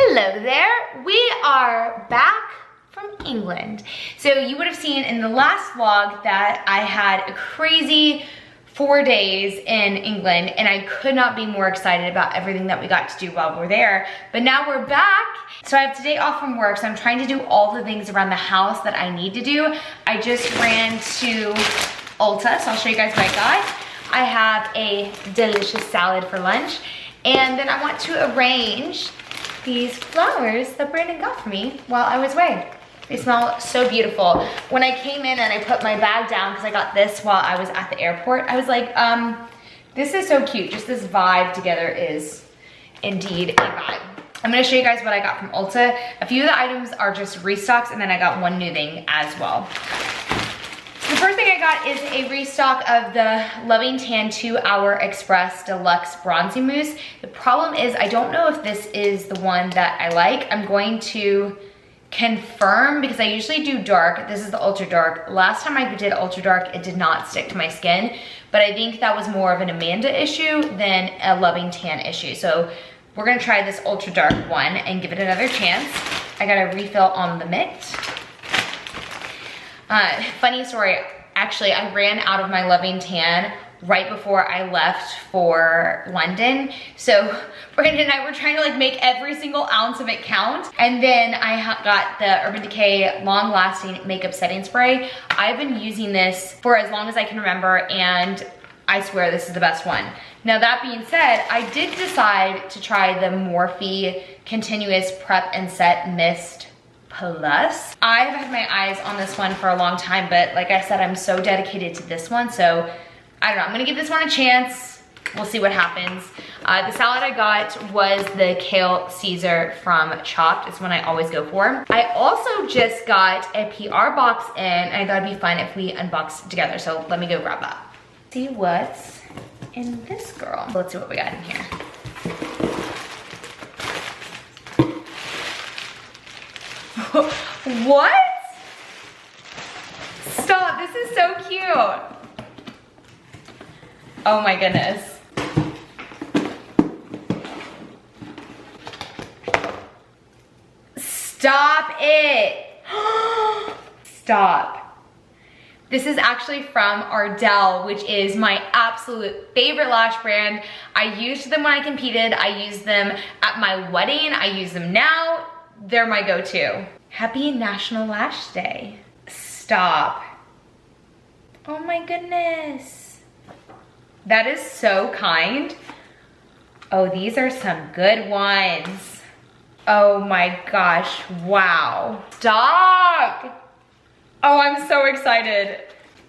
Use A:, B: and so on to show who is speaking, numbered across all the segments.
A: Hello there, we are back from England. So you would have seen in the last vlog that I had a crazy 4 days in England and I could not be more excited about everything that we got to do while we're there. But now we're back. So I have today off from work, so I'm trying to do all the things around the house that I need to do. I just ran to Ulta, so I'll show you guys what I got. I have a delicious salad for lunch, and then I want to arrange these flowers that Brandon got for me while I was away. They smell so beautiful. When I came in and I put my bag down, because I got this while I was at the airport, I was like, this is so cute. Just this vibe together is indeed a vibe. I'm gonna show you guys what I got from Ulta. A few of the items are just restocks, and then I got one new thing as well. The first thing I got is a restock of the Loving Tan 2-Hour Express Deluxe Bronzing Mousse. The problem is I don't know if this is the one that I like. I'm going to confirm because I usually do dark. This is the ultra dark. Last time I did ultra dark, it did not stick to my skin, but I think that was more of an Amanda issue than a Loving Tan issue. So we're gonna try this ultra dark one and give it another chance. I got a refill on the mitt. Funny story, actually I ran out of my Loving Tan right before I left for London. So Brandon and I were trying to like make every single ounce of it count. And then I got the Urban Decay Long Lasting Makeup Setting Spray. I've been using this for as long as I can remember, and I swear this is the best one. Now that being said, I did decide to try the Morphe Continuous Prep and Set Mist Plus. I've had my eyes on this one for a long time, but like I said, I'm so dedicated to this one, so I don't know, I'm gonna give this one a chance. We'll see what happens. The salad I got was the Kale Caesar from Chopped. It's one I always go for. I also just got a PR box in, and I thought it'd be fun if we unboxed it together, so let me go grab that. See what's in this girl. Let's see what we got in here. What? Stop, this is so cute. Oh my goodness. Stop it. Stop. This is actually from Ardell, which is my absolute favorite lash brand. I used them when I competed. I used them at my wedding. I use them now. They're my go-to. Happy National Lash Day. Stop. Oh my goodness. That is so kind. Oh, these are some good ones. Oh my gosh, wow. Stop. Oh, I'm so excited.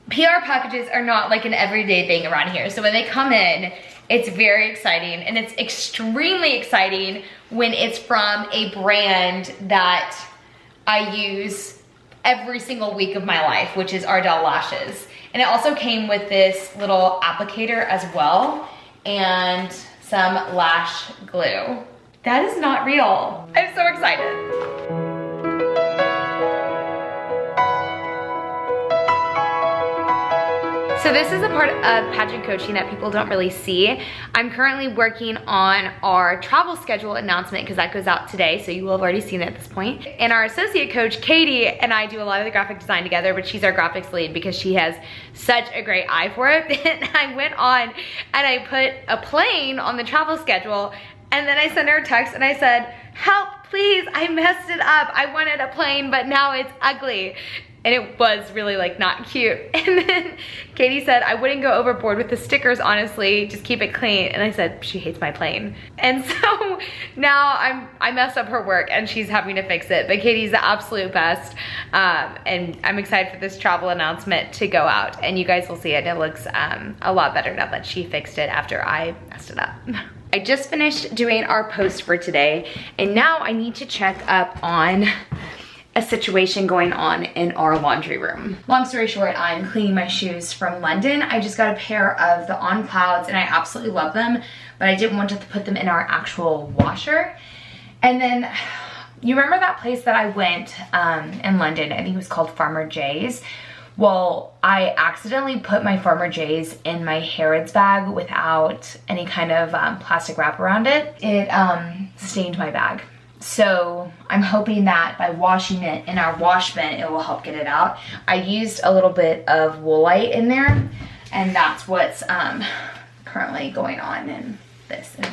A: PR packages are not like an everyday thing around here. So when they come in, it's very exciting, and it's extremely exciting when it's from a brand that I use every single week of my life, which is Ardell Lashes. And it also came with this little applicator as well, and some lash glue. That is not real. I'm so excited. So this is a part of pageant coaching that people don't really see. I'm currently working on our travel schedule announcement because that goes out today, so you will have already seen it at this point. And our associate coach, Katie, and I do a lot of the graphic design together, but she's our graphics lead because she has such a great eye for it. And I went on and I put a plane on the travel schedule, and then I sent her a text and I said, help, please, I messed it up. I wanted a plane, but now it's ugly. And it was really like not cute. And then Katie said, I wouldn't go overboard with the stickers, honestly, just keep it clean. And I said, she hates my plane. And so now I messed up her work and she's having to fix it. But Katie's the absolute best. And I'm excited for this travel announcement to go out, and you guys will see it. It looks a lot better now that she fixed it after I messed it up. I just finished doing our post for today, and now I need to check up on a situation going on in our laundry room. Long story short, I'm cleaning my shoes from London. I just got a pair of the On Clouds and I absolutely love them, but I didn't want to put them in our actual washer. And then, you remember that place that I went in London? I think it was called Farmer J's. Well, I accidentally put my Farmer J's in my Harrods bag without any kind of plastic wrap around it. It stained my bag. So I'm hoping that by washing it in our wash bin, it will help get it out. I used a little bit of woolite in there, and that's what's currently going on in this. And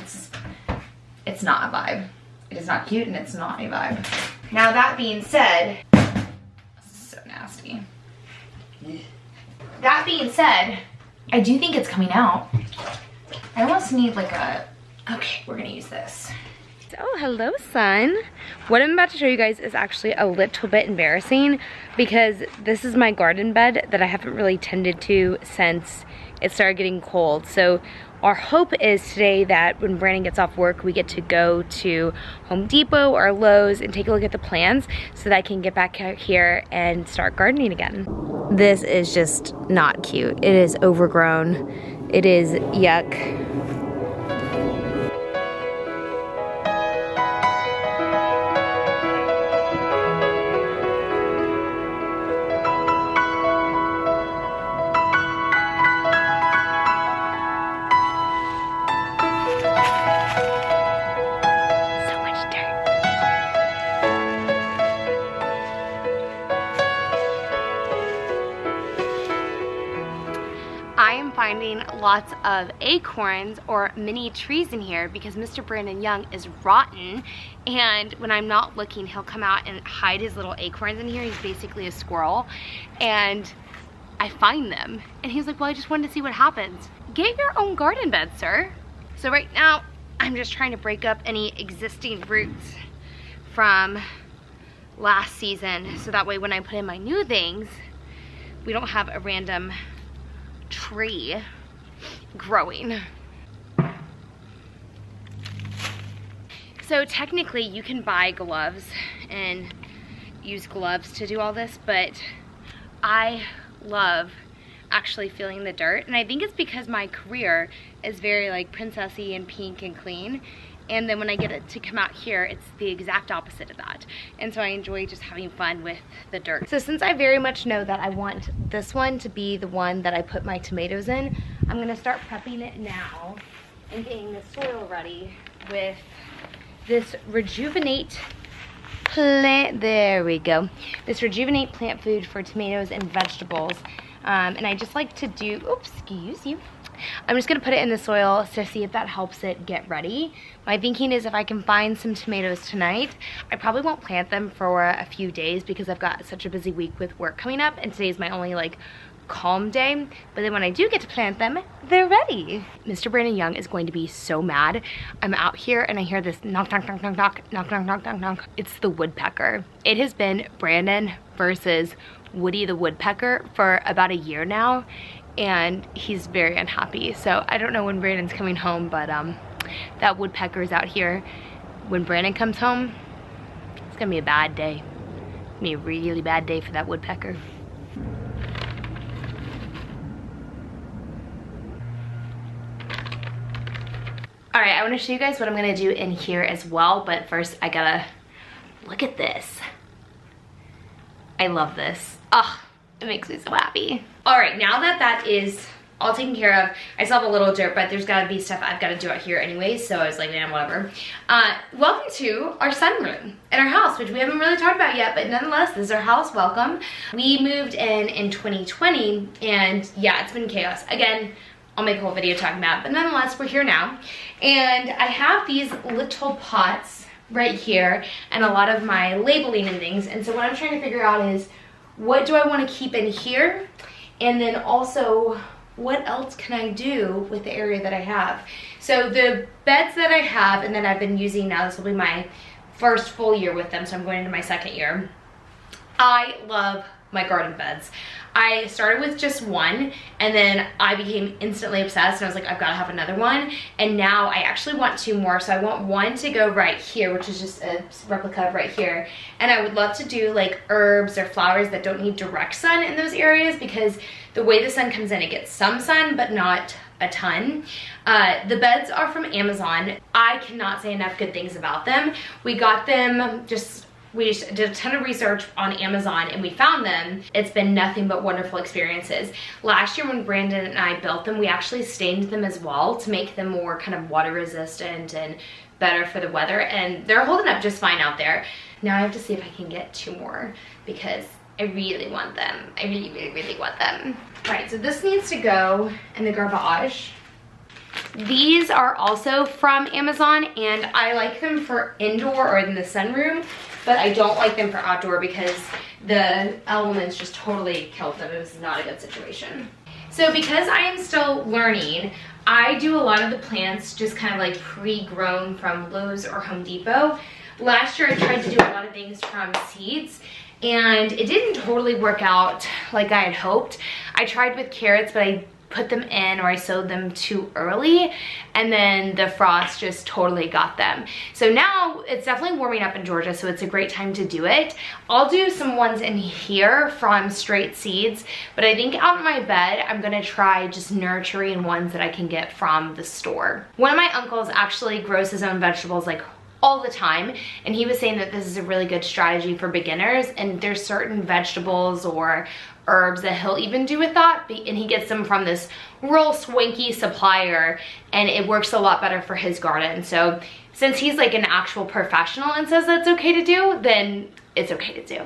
A: it's not a vibe. It is not cute, and it's not a vibe. Now that being said, so nasty. That being said, I do think it's coming out. I almost need like a, okay, we're gonna use this. Oh, hello, son. What I'm about to show you guys is actually a little bit embarrassing because this is my garden bed that I haven't really tended to since it started getting cold. So our hope is today that when Brandon gets off work, we get to go to Home Depot or Lowe's and take a look at the plants so that I can get back out here and start gardening again. This is just not cute. It is overgrown. It is yuck. Finding lots of acorns or mini trees in here because Mr. Brandon Young is rotten, and when I'm not looking, he'll come out and hide his little acorns in here. He's basically a squirrel, and I find them, and he's like, well, I just wanted to see what happens. Get your own garden bed, sir. So right now, I'm just trying to break up any existing roots from last season, so that way when I put in my new things, we don't have a random tree growing. So technically you can buy gloves and use gloves to do all this, but I love actually feeling the dirt, and I think it's because my career is very like princessy and pink and clean, and then when I get it to come out here, it's the exact opposite of that. And so I enjoy just having fun with the dirt. So since I very much know that I want this one to be the one that I put my tomatoes in, I'm gonna start prepping it now and getting the soil ready with this Rejuvenate plant, there we go. This Rejuvenate plant food for tomatoes and vegetables. And I just like to do, oops, excuse you. I'm just gonna put it in the soil to see if that helps it get ready. My thinking is if I can find some tomatoes tonight, I probably won't plant them for a few days because I've got such a busy week with work coming up, and today's my only like calm day. But then when I do get to plant them, they're ready. Mr. Brandon Young is going to be so mad. I'm out here and I hear this knock, knock, knock, knock, knock, knock, knock, knock, knock, knock. It's the woodpecker. It has been Brandon versus Woody the woodpecker for about a year now, and he's very unhappy. So I don't know when Brandon's coming home, but that woodpecker is out here. When Brandon comes home, it's gonna be a bad day. It's gonna be a really bad day for that woodpecker. All right, I wanna show you guys what I'm gonna do in here as well, but first I gotta look at this. I love this. Oh, it makes me so happy. All right, now that that is all taken care of, I still have a little dirt, but there's gotta be stuff I've gotta do out here anyway, so I was like, man, whatever. Welcome to our sunroom at our house, which we haven't really talked about yet, but nonetheless, this is our house, welcome. We moved in 2020, and yeah, it's been chaos. Again, I'll make a whole video talking about it, but nonetheless, we're here now. And I have these little pots right here and a lot of my labeling and things, and so what I'm trying to figure out is what do I want to keep in here, and then also what else can I do with the area that I have. So the beds that I have and that I've been using now, this will be my first full year with them, so I'm going into my second year. I love my garden beds. I started with just one, and then I became instantly obsessed, and I was like, I've got to have another one. And now I actually want two more. So I want one to go right here, which is just a replica of right here. And I would love to do like herbs or flowers that don't need direct sun in those areas, because the way the sun comes in, it gets some sun, but not a ton. The beds are from Amazon. I cannot say enough good things about them. We got them we just did a ton of research on Amazon and we found them. It's been nothing but wonderful experiences. Last year when Brandon and I built them, we actually stained them as well to make them more kind of water resistant and better for the weather, and they're holding up just fine out there. Now I have to see if I can get 2 more because I really want them. I really, really, really want them. All right, so this needs to go in the garbage. These are also from Amazon, and I like them for indoor or in the sunroom, but I don't like them for outdoor because the elements just totally killed them. It was not a good situation. So because I am still learning, I do a lot of the plants just kind of like pre-grown from Lowe's or Home Depot. Last year I tried to do a lot of things from seeds, and it didn't totally work out like I had hoped. I tried with carrots, but I put them in, or I sowed them too early, and then the frost just totally got them. So now it's definitely warming up in Georgia, so it's a great time to do it. I'll do some ones in here from straight seeds, but I think out in my bed I'm gonna try just nurturing ones that I can get from the store. One of my uncles actually grows his own vegetables like all the time, and he was saying that this is a really good strategy for beginners, and there's certain vegetables or herbs that he'll even do with that, and he gets them from this real swanky supplier, and it works a lot better for his garden. So since he's like an actual professional and says that's okay to do, then it's okay to do.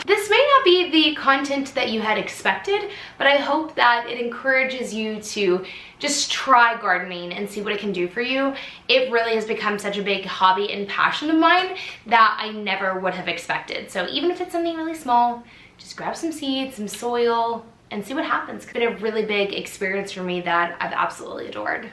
A: This may not be the content that you had expected, but I hope that it encourages you to just try gardening and see what it can do for you. It really has become such a big hobby and passion of mine that I never would have expected. So even if it's something really small, just grab some seeds, some soil, and see what happens. It's been a really big experience for me that I've absolutely adored.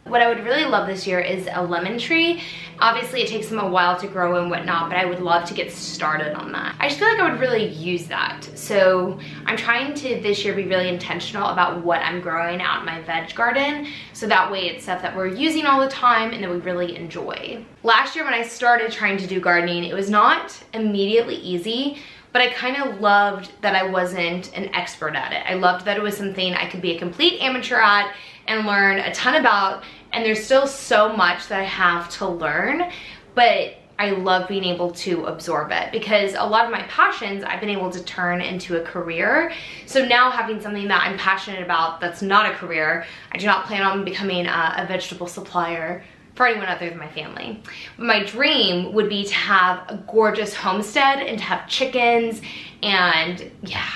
A: What I would really love this year is a lemon tree. Obviously it takes them a while to grow and whatnot, but I would love to get started on that. I just feel like I would really use that. So I'm trying to this year be really intentional about what I'm growing out in my veg garden, so that way it's stuff that we're using all the time and that we really enjoy. Last year when I started trying to do gardening, it was not immediately easy, but I kind of loved that I wasn't an expert at it. I loved that it was something I could be a complete amateur at and learn a ton about, and there's still so much that I have to learn, but I love being able to absorb it because a lot of my passions I've been able to turn into a career. So now having something that I'm passionate about that's not a career, I do not plan on becoming a vegetable supplier for anyone other than my family. My dream would be to have a gorgeous homestead and to have chickens and yeah,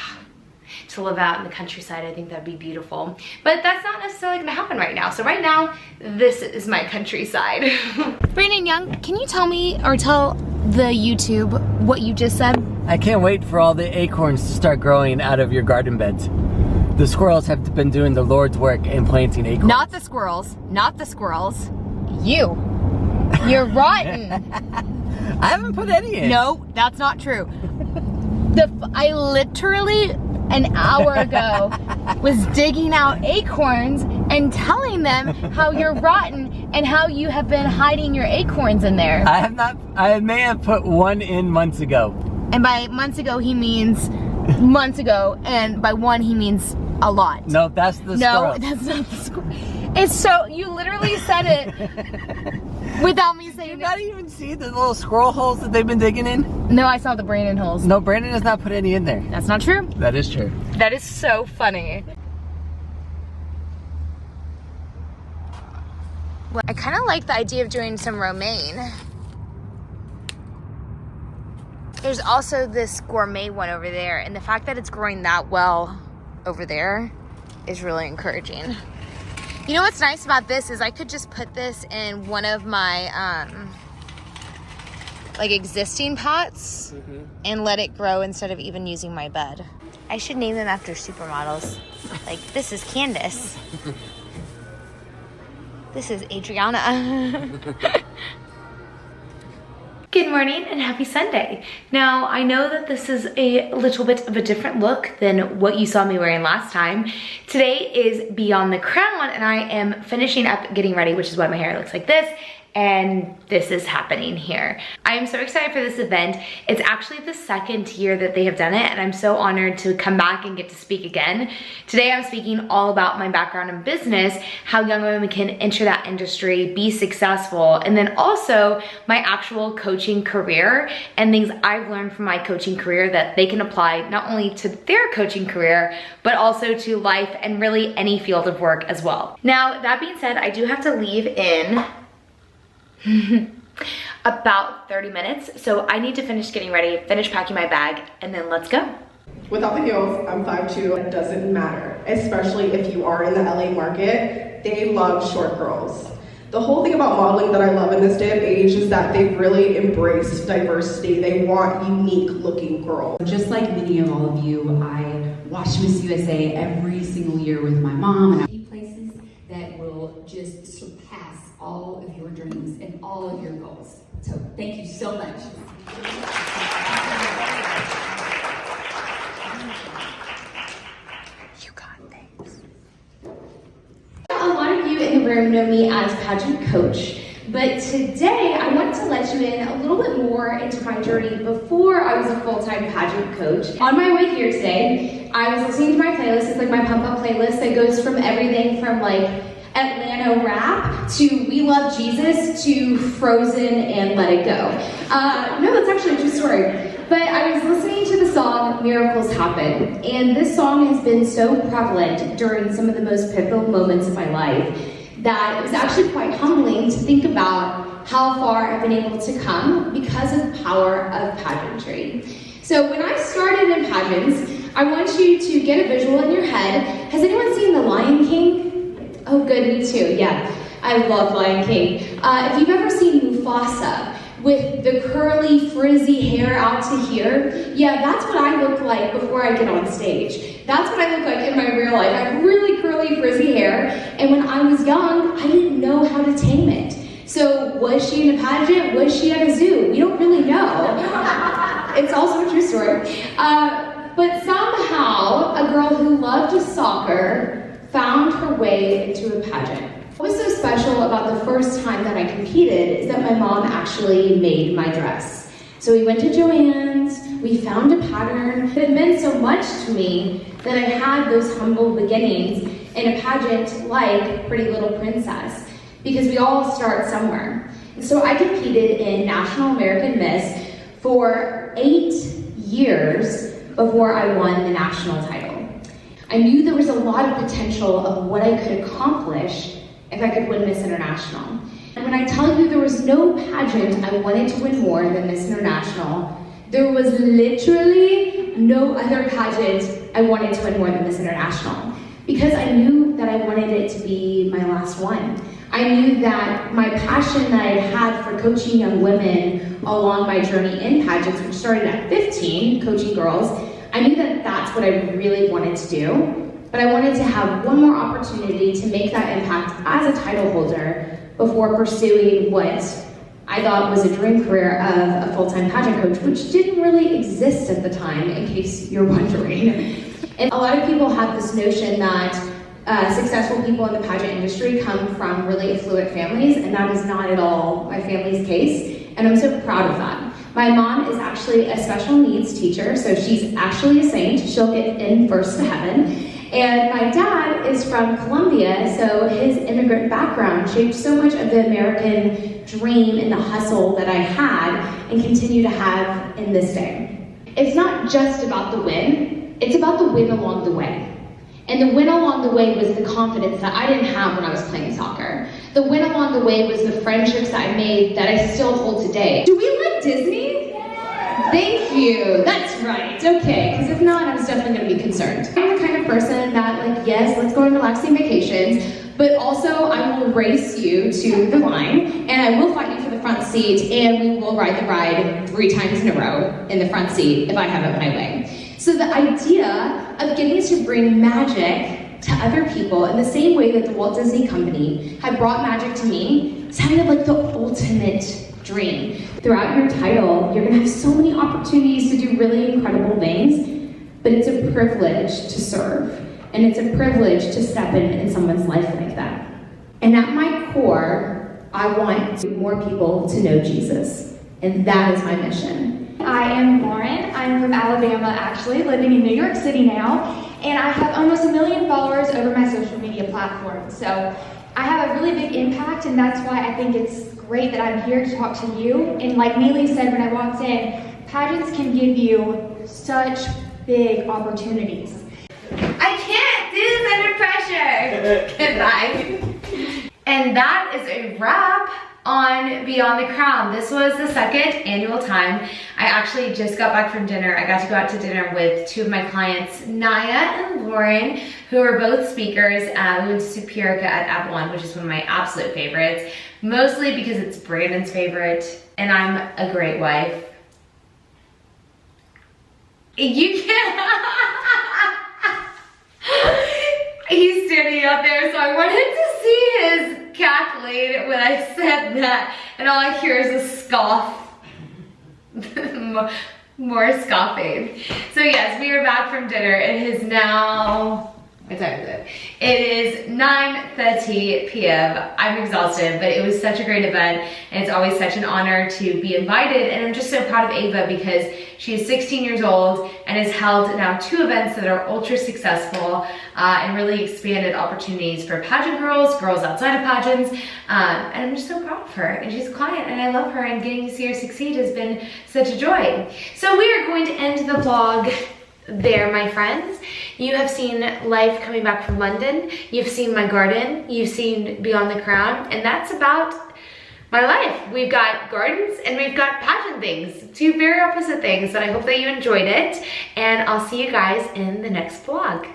A: to live out in the countryside. I think that'd be beautiful. But that's not necessarily gonna happen right now. So right now, this is my countryside. Brandon Young, can you tell me or tell the YouTube what you just said?
B: I can't wait for all the acorns to start growing out of your garden beds. The squirrels have been doing the Lord's work in planting acorns.
A: Not the squirrels, not the squirrels. You're rotten.
B: I haven't put any in.
A: No, that's not true. I literally an hour ago was digging out acorns and telling them how you're rotten and how you have been hiding your acorns in there.
B: I have not. I may have put one in months ago.
A: And by months ago he means months ago, and by one he means a lot.
B: No, that's the squirrel.
A: No, that's not the squirrel. It's so, you literally said it without me saying it.
B: Did you not even see the little squirrel holes that they've been digging in?
A: No, I saw the Brandon holes.
B: No, Brandon has not put any in there.
A: That's not true.
B: That is true.
A: That is so funny. Well, I kind of like the idea of doing some romaine. There's also this gourmet one over there, and the fact that it's growing that well over there is really encouraging. You know what's nice about this is I could just put this in one of my like existing pots and let it grow instead of even using my bed. I should name them after supermodels. Like, this is Candace. This is Adriana. Good morning and happy Sunday. Now, I know that this is a little bit of a different look than what you saw me wearing last time. Today is Beyond the Crown, and I am finishing up getting ready, which is why my hair looks like this. and this is happening here. I am so excited for this event. It's actually the second year that they have done it, and I'm so honored to come back and get to speak again. Today I'm speaking all about my background in business, how young women can enter that industry, be successful, and then also my actual coaching career and things I've learned from my coaching career that they can apply not only to their coaching career, but also to life and really any field of work as well. Now, that being said, I do have to leave in about 30 minutes, so I need to finish getting ready, finish packing my bag, and then let's go.
C: Without the heels, I'm 5'2", it doesn't matter, especially if you are in the LA market. They love short girls. The whole thing about modeling that I love in this day of age is that they've really embraced diversity. They want unique looking girls.
D: Just like many of all of you, I watch Miss USA every single year with my mom, and places that will just surpass all of your dreams and all of your goals. So thank you so much.
A: You got things.
E: A lot of you in the room know me as pageant coach, but today I want to let you in a little bit more into my journey before I was a full-time pageant coach. On my way here today, I was listening to my playlist. It's like my pump-up playlist that goes from everything from like Atlanta rap to We Love Jesus to Frozen and Let It Go. No, that's actually a true story. But I was listening to the song Miracles Happen, and this song has been so prevalent during some of the most pivotal moments of my life that it was actually quite humbling to think about how far I've been able to come because of the power of pageantry. So when I started in pageants, I want you to get a visual in your head. Has anyone seen The Lion King? Oh good, me too, yeah. I love Lion King. If you've ever seen Mufasa with the curly, frizzy hair out to here, yeah, that's what I look like before I get on stage. That's what I look like in my real life. I have really curly, frizzy hair, and when I was young, I didn't know how to tame it. So was she in a pageant? Was she at a zoo? We don't really know. It's also a true story. But somehow, a girl who loved soccer found her way into a pageant. What was so special about the first time that I competed is that my mom actually made my dress. So we went to Joann's, we found a pattern. It meant so much to me that I had those humble beginnings in a pageant like Pretty Little Princess, because we all start somewhere. So I competed in National American Miss for 8 years before I won the national title. I knew there was a lot of potential of what I could accomplish if I could win Miss International. And when I tell you there was no pageant I wanted to win more than Miss International, there was literally no other pageant I wanted to win more than Miss International, because I knew that I wanted it to be my last one. I knew that my passion that I had for coaching young women along my journey in pageants, which started at 15, coaching girls, I knew that that's what I really wanted to do, but I wanted to have one more opportunity to make that impact as a title holder before pursuing what I thought was a dream career of a full-time pageant coach, which didn't really exist at the time, in case you're wondering. And a lot of people have this notion that successful people in the pageant industry come from really affluent families, and that is not at all my family's case, and I'm so proud of that. My mom is actually a special needs teacher, so she's actually a saint. She'll get in first to heaven. And my dad is from Colombia, so his immigrant background shaped so much of the American dream and the hustle that I had and continue to have in this day. It's not just about the win, it's about the win along the way. And the win along the way was the confidence that I didn't have when I was playing soccer. The win along the way was the friendships that I made that I still hold today. Do we like Disney? Yeah. Thank you. That's right. Okay, because if not, I was definitely going to be concerned. I'm the kind of person that, like, yes, let's go on relaxing vacations, but also I will race you to the line, and I will fight you for the front seat, and we will ride the ride 3 times in a row in the front seat if I have it my way. So the idea of getting to bring magic to other people in the same way that the Walt Disney Company had brought magic to me sounded like the ultimate dream. Throughout your title, you're gonna have so many opportunities to do really incredible things, but it's a privilege to serve, and it's a privilege to step in someone's life like that. And at my core, I want more people to know Jesus, and that is my mission.
F: I am Lauren. I'm from Alabama, actually, living in New York City now, and I have almost 1 million followers over my social media platforms. So I have a really big impact, and that's why I think it's great that I'm here to talk to you. And like Neely said when I walked in, pageants can give you such big opportunities.
A: I can't do this under pressure. Goodbye. And that is a wrap on Beyond the Crown. This was the second annual time. I actually just got back from dinner. I got to go out to dinner with 2 of my clients, Naya and Lauren, who are both speakers. We went to Superior at Avalon, which is one of my absolute favorites, mostly because it's Brandon's favorite, and I'm a great wife. You can't. He's standing out there, so I wanted to see his cackling when I said that, and all I hear is a scoff. More scoffing. So yes, we are back from dinner. It is now, what time is it? It is 9:30 p.m. I'm exhausted, but it was such a great event, and it's always such an honor to be invited, and I'm just so proud of Ava because she is 16 years old and has held now 2 events that are ultra successful and really expanded opportunities for pageant girls, girls outside of pageants, and I'm just so proud of her. And she's a client, and I love her, and getting to see her succeed has been such a joy. So we are going to end the vlog there, my friends. You have seen life coming back from London, you've seen my garden, you've seen Beyond the Crown, and that's about my life. We've got gardens and we've got pageant things, 2 very opposite things, but I hope that you enjoyed it, and I'll see you guys in the next vlog.